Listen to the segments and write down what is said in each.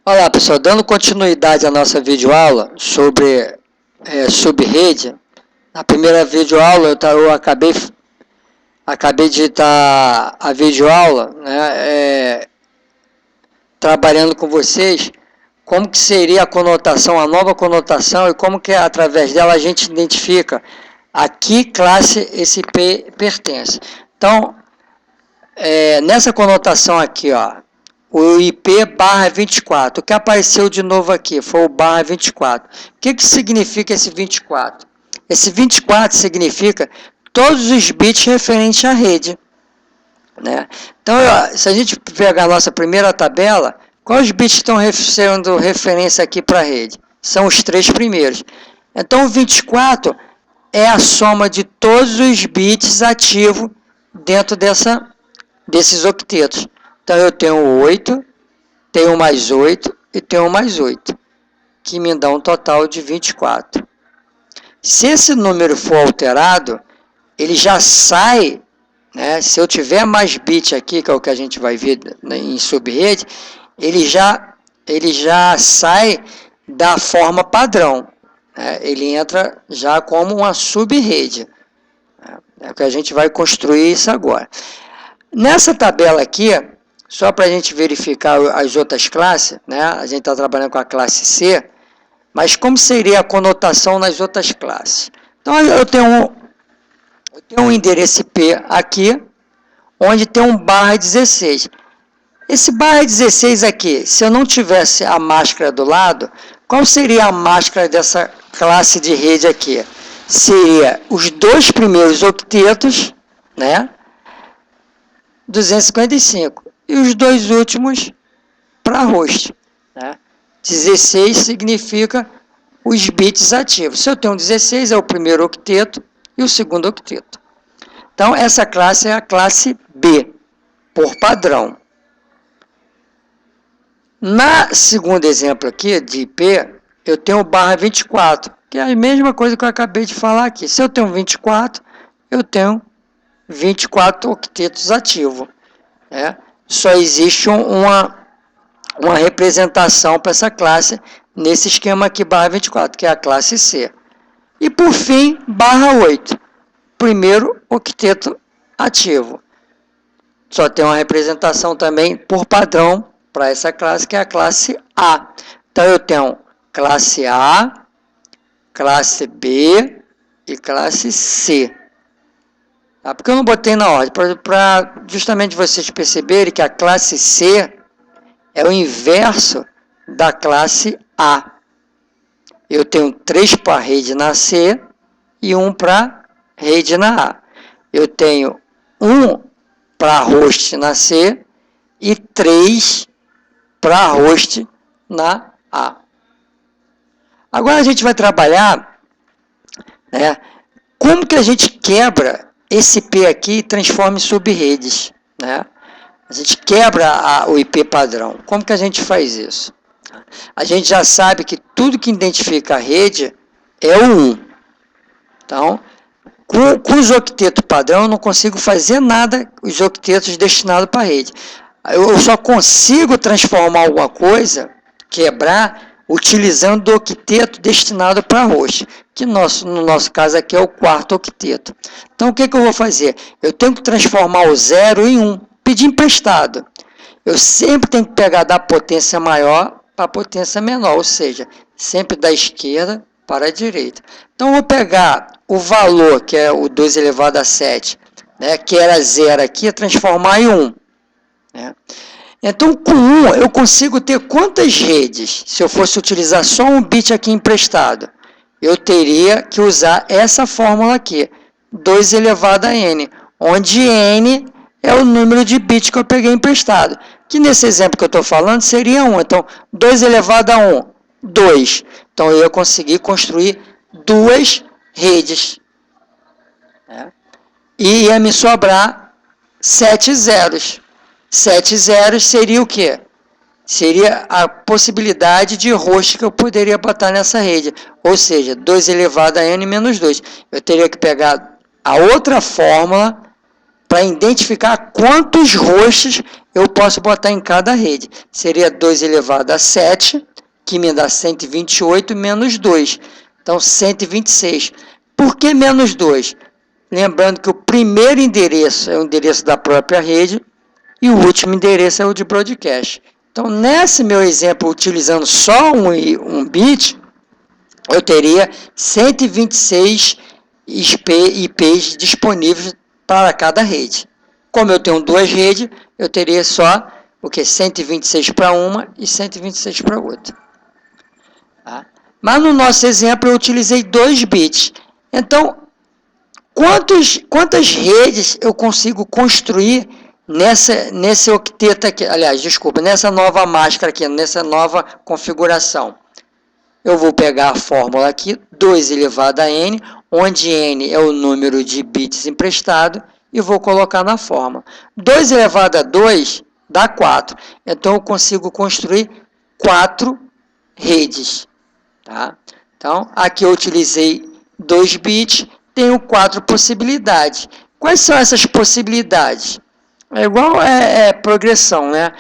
Olá pessoal, dando continuidade à nossa videoaula sobre subrede. Na primeira videoaula eu acabei de estar a videoaula, né, trabalhando com vocês como que seria a conotação, a nova conotação e como que através dela a gente identifica a que classe esse IP pertence. Então, nessa conotação aqui, ó, o IP barra 24, o que apareceu de novo aqui foi o barra 24. O que significa esse 24? Esse 24 significa todos os bits referentes à rede, né? Então, se a gente pegar a nossa primeira tabela, quais bits estão sendo referência aqui para a rede? São os 3 primeiros. Então, o 24 é a soma de todos os bits ativos dentro desses octetos. Então, eu tenho 8, tenho mais 8 e tenho mais 8, que me dá um total de 24. Se esse número for alterado, ele já sai, né? Se eu tiver mais bit aqui, que é o que a gente vai ver em subrede, ele já sai da forma padrão, né? Ele entra já como uma subrede. É o que a gente vai construir isso agora. Nessa tabela aqui, só para a gente verificar as outras classes, né? A gente está trabalhando com a classe C, mas como seria a conotação nas outras classes? Então, eu tenho um endereço IP aqui, onde tem um barra 16. Esse barra 16 aqui, se eu não tivesse a máscara do lado, qual seria a máscara dessa classe de rede aqui? Seria os 2 primeiros octetos, né? 255. E os 2 últimos para host, né? 16 significa os bits ativos. Se eu tenho 16, é o primeiro octeto e o segundo octeto. Então, essa classe é a classe B, por padrão. Na segundo exemplo aqui, de IP, eu tenho o barra 24, que é a mesma coisa que eu acabei de falar aqui. Se eu tenho 24, eu tenho 24 octetos ativos, né? Só existe uma representação para essa classe nesse esquema aqui, barra 24, que é a classe C. E por fim, barra 8, primeiro octeto ativo. Só tem uma representação também por padrão para essa classe, que é a classe A. Então, eu tenho classe A, classe B e classe C. Tá? Porque eu não botei na ordem, para justamente vocês perceberem que a classe C é o inverso da classe A. Eu tenho 3 para rede na C e 1 para rede na A. Eu tenho 1 para host na C e 3 para host na A. Agora a gente vai trabalhar, né, como que a gente quebra esse IP aqui e transforma em subredes, né? A gente quebra o IP padrão. Como que a gente faz isso? A gente já sabe que tudo que identifica a rede é o 1. Então, com os octetos padrão, eu não consigo fazer nada, os octetos destinados para a rede. Eu só consigo transformar alguma coisa, quebrar, utilizando o octeto destinado para host, que no nosso caso aqui é o 4º octeto. Então, o que eu vou fazer? Eu tenho que transformar o 0 em 1, pedir emprestado. Eu sempre tenho que pegar da potência maior para a potência menor, ou seja, sempre da esquerda para a direita. Então, eu vou pegar o valor, que é o 2 elevado a 7, né, que era 0 aqui, transformar em 1. Né? Então, com 1, eu consigo ter quantas redes? Se eu fosse utilizar só um bit aqui emprestado, eu teria que usar essa fórmula aqui, 2 elevado a n, onde n é o número de bits que eu peguei emprestado, que nesse exemplo que eu estou falando seria 1. Então, 2 elevado a 1, 2. Então, eu ia conseguir construir 2 redes. Né? E ia me sobrar 7 zeros. 7 zeros seria o quê? Seria a possibilidade de host que eu poderia botar nessa rede. Ou seja, 2 elevado a n menos 2. Eu teria que pegar a outra fórmula para identificar quantos hosts eu posso botar em cada rede. Seria 2 elevado a 7, que me dá 128 menos 2. Então, 126. Por que menos 2? Lembrando que o primeiro endereço é o endereço da própria rede e o último endereço é o de broadcast. Então, nesse meu exemplo, utilizando só um bit, eu teria 126 IPs disponíveis para cada rede. Como eu tenho duas redes, eu teria só o que? 126 para uma e 126 para outra. Tá? Mas no nosso exemplo eu utilizei 2 bits. Então, quantas redes eu consigo construir nesse octeto aqui? Aliás, desculpa, nessa nova máscara aqui, nessa nova configuração. Eu vou pegar a fórmula aqui, 2 elevado a n, onde n é o número de bits emprestado, e vou colocar na fórmula. 2 elevado a 2 dá 4. Então, eu consigo construir 4 redes. Tá? Então, aqui eu utilizei 2 bits, tenho 4 possibilidades. Quais são essas possibilidades? É igual progressão, né?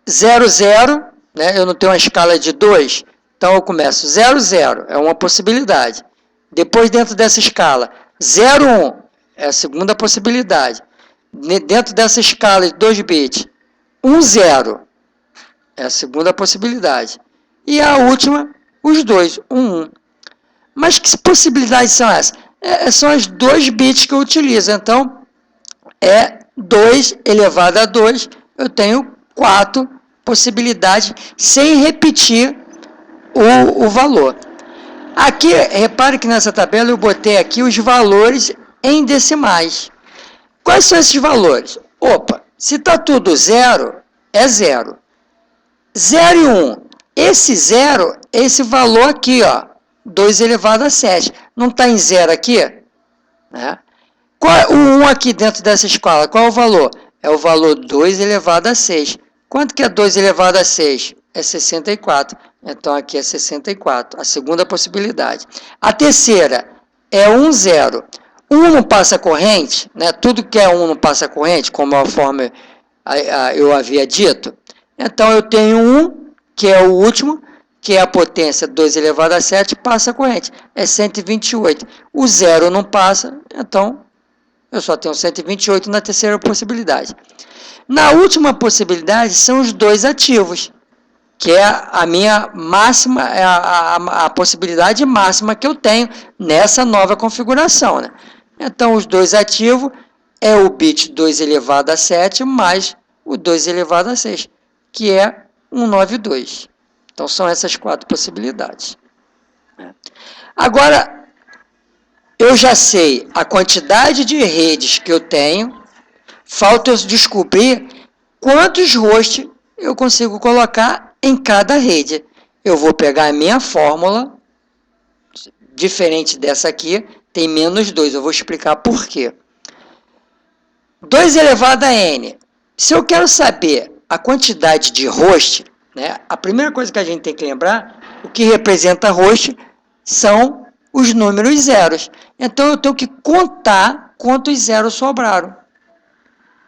0, 0, né? Eu não tenho uma escala de 2, então eu começo 0, 0, é uma possibilidade. Depois, dentro dessa escala, 0, 1, é a segunda possibilidade. Dentro dessa escala de 2 bits, 1, 0, é a segunda possibilidade. E a última, os dois, 1, 1. Mas que possibilidades são essas? São as 2 bits que eu utilizo. Então, 2 elevado a 2, eu tenho 4 possibilidades, sem repetir o valor. Aqui, repare que nessa tabela eu botei aqui os valores em decimais. Quais são esses valores? Opa, se está tudo 0, é 0. 0 e 1. Esse 0 é esse valor aqui, ó, 2 elevado a 7. Não está em 0 aqui? Né? O 1 aqui dentro dessa escala, qual é o valor? É o valor 2 elevado a 6. Quanto que é 2 elevado a 6? É 64. Então, aqui é 64. A segunda possibilidade. A terceira é 1, 0. 1 não passa corrente, né? Tudo que é 1 não passa corrente, como a forma eu havia dito. Então, eu tenho 1, que é o último, que é a potência 2 elevado a 7, passa a corrente. É 128. O 0 não passa, então eu só tenho 128 na terceira possibilidade. Na última possibilidade são os 2 ativos, que é a minha máxima, a possibilidade máxima que eu tenho nessa nova configuração. Né? Então, os 2 ativos é o bit 2 elevado a 7 mais o 2 elevado a 6, que é 192. Então, são essas 4 possibilidades. Agora, eu já sei a quantidade de redes que eu tenho, falta eu descobrir quantos hosts eu consigo colocar em cada rede. Eu vou pegar a minha fórmula, diferente dessa aqui, tem menos 2, eu vou explicar por quê. 2 elevado a n. Se eu quero saber a quantidade de host, né, a primeira coisa que a gente tem que lembrar, o que representa host são os números zeros. Então, eu tenho que contar quantos zeros sobraram.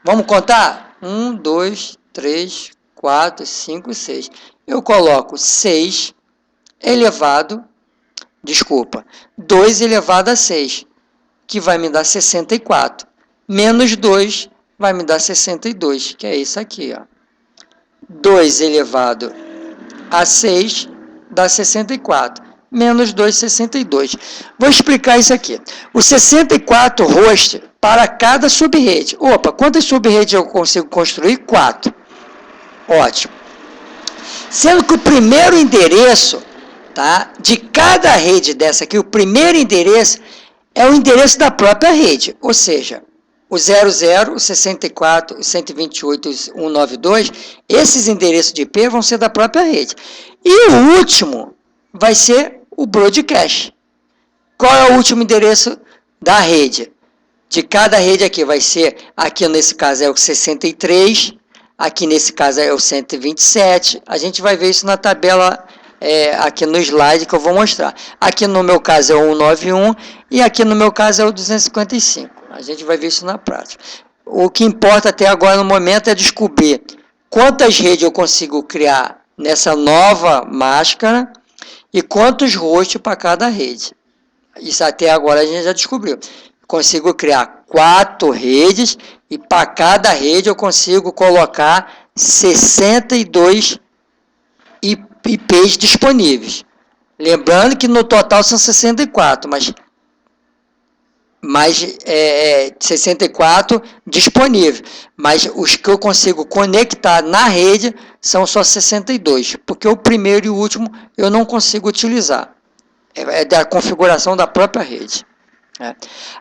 Vamos contar? 1, 2, 3, 4, 5, 6. Eu coloco 6 elevado, 2 elevado a 6, que vai me dar 64. Menos 2 vai me dar 62, que é isso aqui, ó. 2 elevado a 6 dá 64. Menos 2, 62. Vou explicar isso aqui. O 64 host para cada subrede. Opa, quantas subredes eu consigo construir? 4. Ótimo. Sendo que o primeiro endereço, tá, de cada rede dessa aqui, o primeiro endereço é o endereço da própria rede. Ou seja, o 00, o 64, o 128, o 192, esses endereços de IP vão ser da própria rede. E o último vai ser o broadcast. Qual é o último endereço da rede? De cada rede aqui vai ser, aqui nesse caso é o 63, aqui nesse caso é o 127. A gente vai ver isso na tabela aqui no slide que eu vou mostrar. Aqui no meu caso é o 191 e aqui no meu caso é o 255. A gente vai ver isso na prática. o que importa até agora no momento é descobrir quantas redes eu consigo criar nessa nova máscara e quantos rostos para cada rede. Isso até agora a gente já descobriu. Consigo criar 4 redes e para cada rede eu consigo colocar 62 IPs disponíveis. Lembrando que no total são 64, mas 64 disponíveis. Mas os que eu consigo conectar na rede são só 62, porque o primeiro e o último eu não consigo utilizar. É da configuração da própria rede.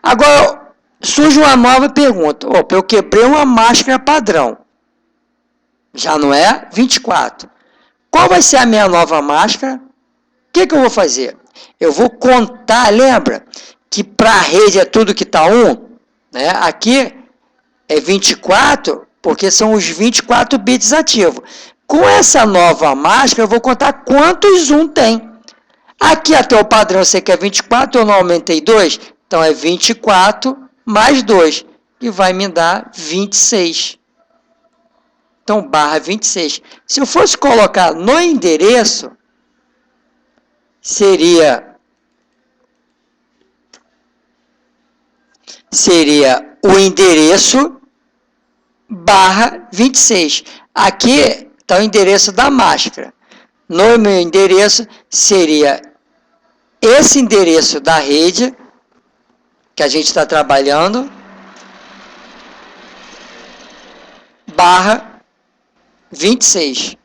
Agora, surge uma nova pergunta. Opa, eu quebrei uma máscara padrão. Já não é 24. Qual vai ser a minha nova máscara? O que eu vou fazer? Eu vou contar, lembra? Que para a rede é tudo que está 1. Né? Aqui é 24, porque são os 24 bits ativos. Com essa nova máscara, eu vou contar quantos 1 tem. Aqui até o padrão você quer 24, eu não aumentei 2, então é 24 mais 2, que vai me dar 26. Então, barra 26. Se eu fosse colocar no endereço, seria o endereço barra 26. Aqui está o endereço da máscara. No meu endereço seria esse endereço da rede que a gente está trabalhando, barra 26.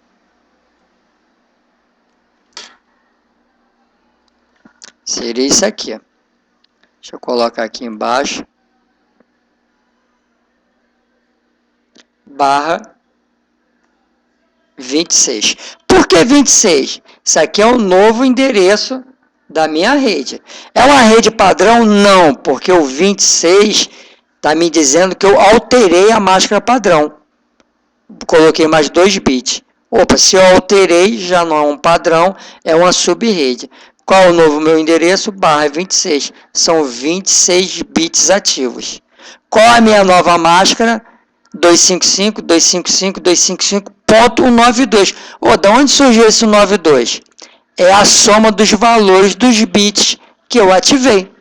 Seria isso aqui. Deixa eu colocar aqui embaixo. Barra 26. Por que 26? Isso aqui é um novo endereço da minha rede. É uma rede padrão? Não, porque o 26 está me dizendo que eu alterei a máscara padrão. Coloquei mais 2 bits. Opa, se eu alterei, já não é um padrão, é uma subrede. Qual é o novo meu endereço? Barra 26. São 26 bits ativos. Qual é a minha nova máscara? 255, 255, 255.192. Da onde surgiu esse 92? É a soma dos valores dos bits que eu ativei,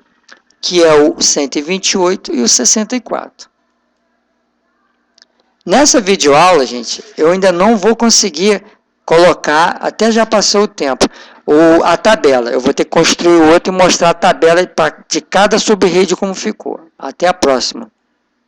que é o 128 e o 64. Nessa videoaula, gente, eu ainda não vou conseguir colocar, até já passou o tempo, a tabela. Eu vou ter que construir outro e mostrar a tabela de cada subrede como ficou. Até a próxima.